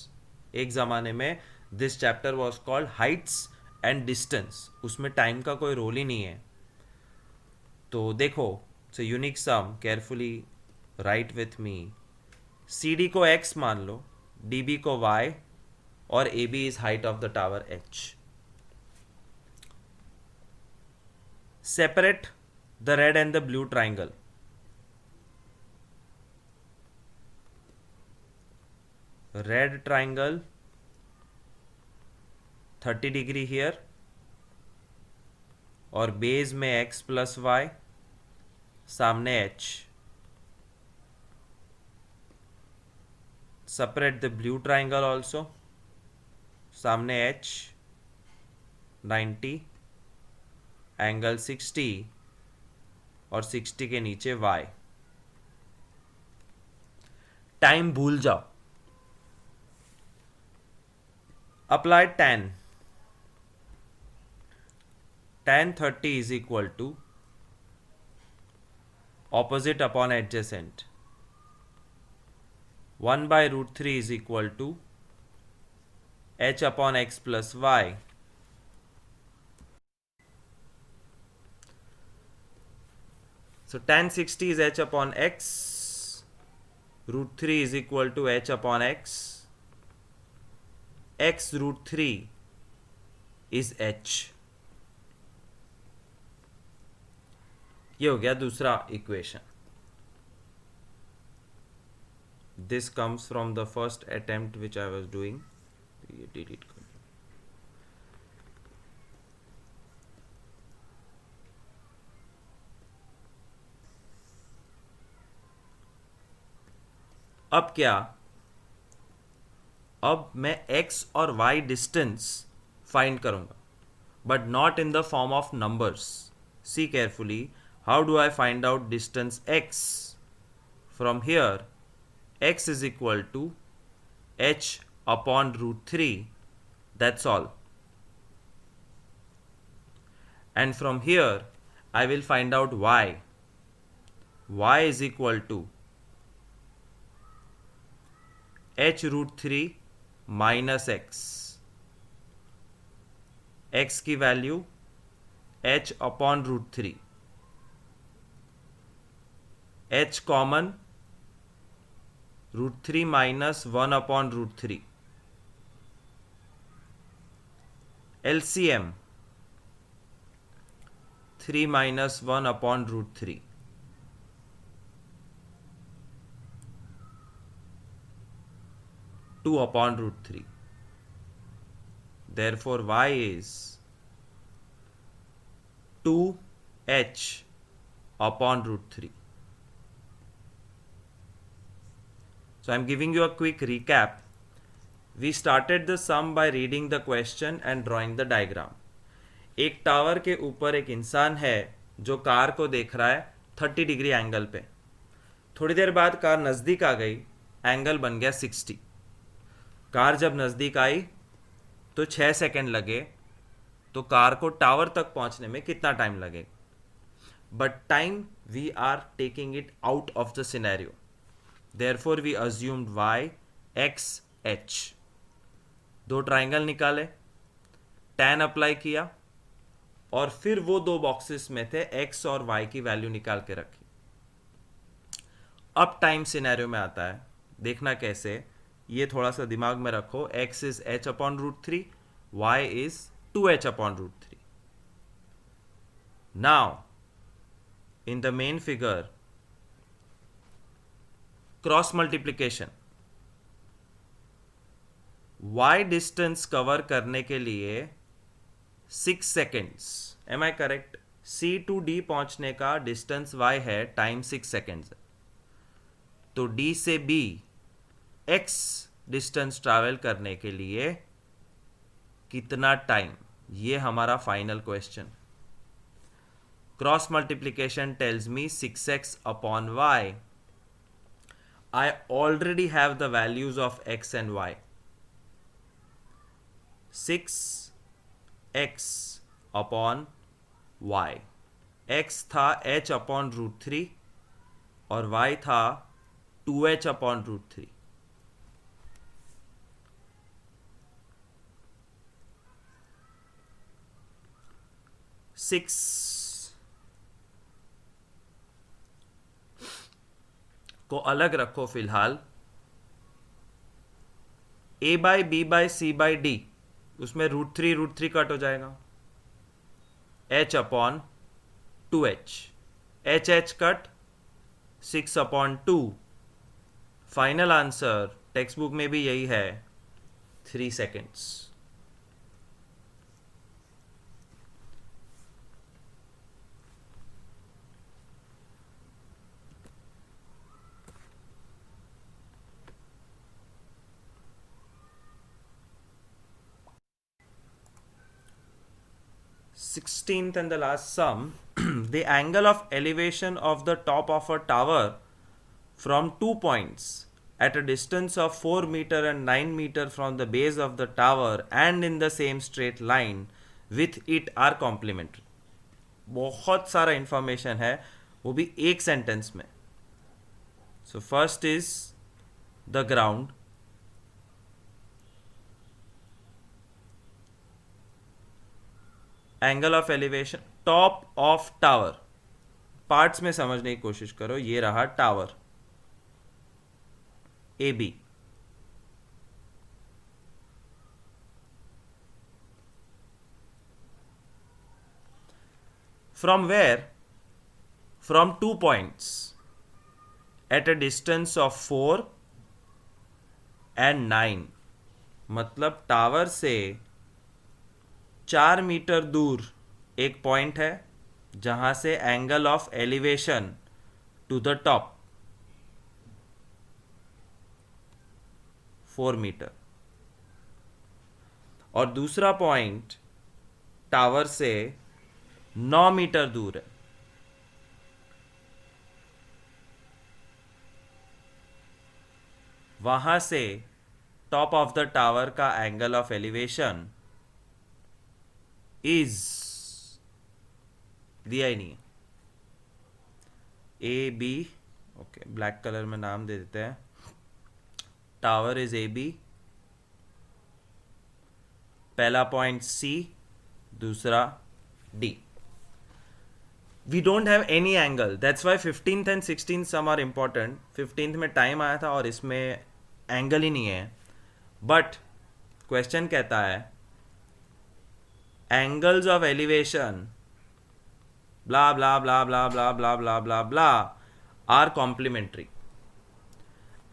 एक ज़माने में this chapter was called heights and distance. उसमें टाइम का कोई रोल ही नहीं है. तो देखो, so unique sum, carefully write with me. C D को x मान लो, डी बी को y, और A B is height of the tower h. Separate the red and the blue triangle. Red triangle 30 degree here, और base में x plus y, सामने h. Separate the blue triangle also, सामने h 90, angle 60, और 60 के नीचे y. Time भूल जाओ. Apply tan. Tan 30 is equal to opposite upon adjacent. 1 by root 3 is equal to h upon x plus y. So tan 60 is h upon x. Root 3 is equal to h upon x. X root 3 is h. ये हो गया दूसरा equation. This comes from the first attempt which I was doing. ये delete कर. अब क्या, अब मैं x और y डिस्टेंस फाइंड करूंगा, but not in the form of numbers. See carefully. How do I find out distance x? From here, x is equal to h upon root 3. That's all. And from here, I will find out y. Y is equal to h root 3 minus x. X की value h upon root 3. h common, root 3 minus 1 upon root 3. LCM 3 minus 1 upon root 3. Two upon root 3. Therefore y is 2h upon root 3. So I am giving you a quick recap. We started the sum by reading the question and drawing the diagram. एक tower के ऊपर एक इंसान है जो car को देख रहा है 30 डिग्री एंगल पे. थोड़ी देर बाद कार नज़दीक आ गई, एंगल बन गया 60. कार जब नज़दीक आई तो 6 सेकेंड लगे. तो कार को टावर तक पहुंचने में कितना टाइम लगेगा. But time we are taking it out of the scenario. Therefore we assumed y, x, h. दो ट्राइंगल निकाले, tan अप्लाई किया, और फिर वो दो बॉक्सेस में थे x और y की वैल्यू निकाल के रखी. अब टाइम सिनेरियो में आता है, देखना कैसे. ये थोड़ा सा दिमाग में रखो. x is h upon root 3, y is 2h upon root 3. Now in the main figure, cross multiplication, y distance cover करने के लिए 6 seconds, am I correct? C to D पहुंचने का डिस्टेंस y है, टाइम 6 सेकेंड्स है, तो D से B x distance travel करने के लिए कितना टाइम, ये हमारा final question. Cross multiplication tells me 6x upon y. I already have the values of x and y. 6x upon y, x था h अपॉन √3 और y था 2h अपॉन √3। सिक्स को अलग रखो फिलहाल, a by B by C by D, उसमें √3 cut हो जाएगा, h upon 2h, h cut 6 upon 2। Final answer textbook में भी यही है, 3 seconds. Sixteenth and the last sum, the angle of elevation of the top of a tower from 2 points at a distance of 4 meter and 9 meter from the base of the tower and in the same straight line with it are complementary. बहुत सारा information है, वो भी एक sentence में। So first is the ground, angle of elevation, top of tower, parts में समझने की कोशिश करो, ये रहा tower A B, from where, from 2 points at a distance of 4 and 9, मतलब टावर से 4 मीटर दूर एक पॉइंट है जहां से angle of elevation to the top 4 metre, और दूसरा पॉइंट टावर से 9 मीटर दूर है। वहां से टॉप ऑफ द टावर का एंगल ऑफ एलिवेशन इज, दिया ही नहीं है, A B, okay black colour में नाम दे देते हैं, टावर इज ए बी, पहला पॉइंट सी, दूसरा D. We don't have any angle, that's why 15th and 16th sum are important. 15th में टाइम आया था और इसमें एंगल ही नहीं है, बट क्वेश्चन कहता है angles of elevation blah blah blah blah blah blah blah blah blah are complementary.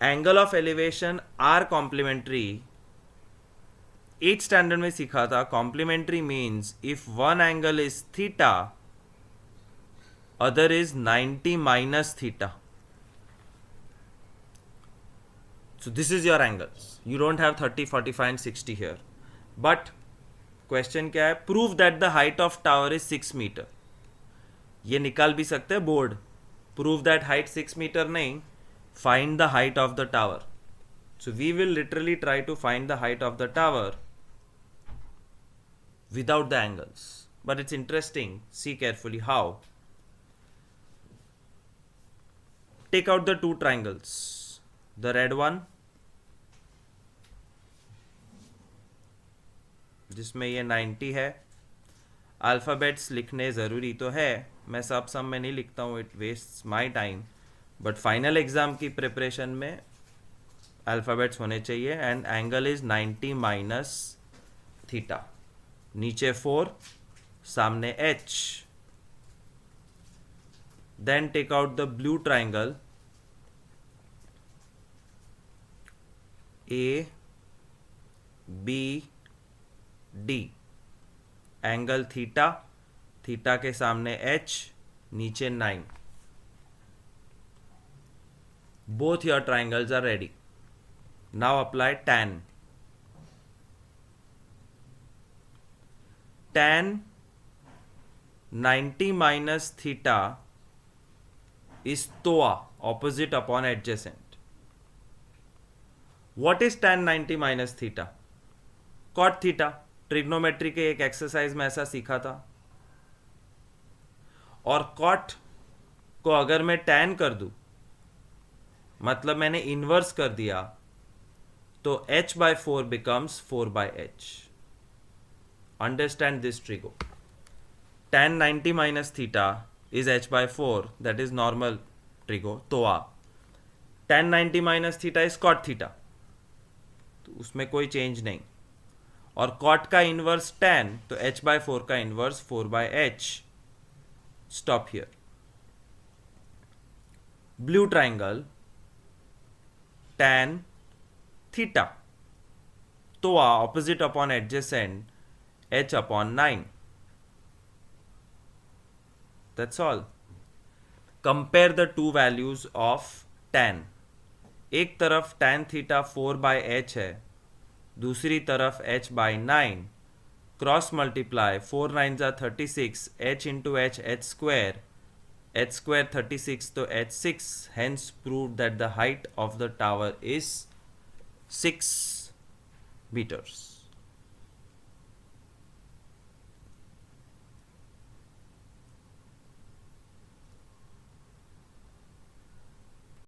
Angle of elevation are complementary. 8th standard में सीखा था, complementary means if one angle is theta, other is 90 minus theta. So this is your angles. You don't have 30, 45 and 60 here. But question क्या है, prove that the height of tower is 6 metre. ये निकाल भी सकते हैं board, prove that height 6 metre नहीं, find the height of the tower. So we will literally try to find the height of the tower without the angles, but it's interesting, see carefully how. Take out the 2 triangles, the red one जिसमें ये 90 है। Alphabets लिखने ज़रूरी तो है, मैं सब में नहीं लिखता हूँ, it wastes my time, but final exam की प्रिपरेशन में अल्फ़ाबेट्स होने चाहिए। And angle is 90 minus theta, नीचे 4, सामने h, then take out the blue triangle A B D, angle theta, theta के सामने h, नीचे 9. Both your triangles are ready. Now apply tan. Tan 90 minus theta is TOA, opposite upon adjacent. What is tan 90 minus theta? Cot theta. Trigonometry के एक exercise में ऐसा सीखा था. और कॉट को अगर मैं tan कर दूं, मतलब मैंने इनवर्स कर दिया, तो h by 4 becomes 4 by h. Understand this trigo. Tan 90 minus theta is h by 4, that is normal trigo, TOA. Tan 90 minus theta is cot theta, तो उसमें कोई चेंज नहीं. और cot का इनवर्स tan, तो h by 4 का inverse 4 by h. Stop here. Blue triangle, tan theta, TOA, opposite upon adjacent, h upon 9. That's all. Compare the two values of tan. एक तरफ tan theta 4 by h है, दूसरी तरफ h by 9. Cross multiply, 4 9s are 36, h into h square, h square 36 to h 6, hence proved that the height of the tower is 6 meters.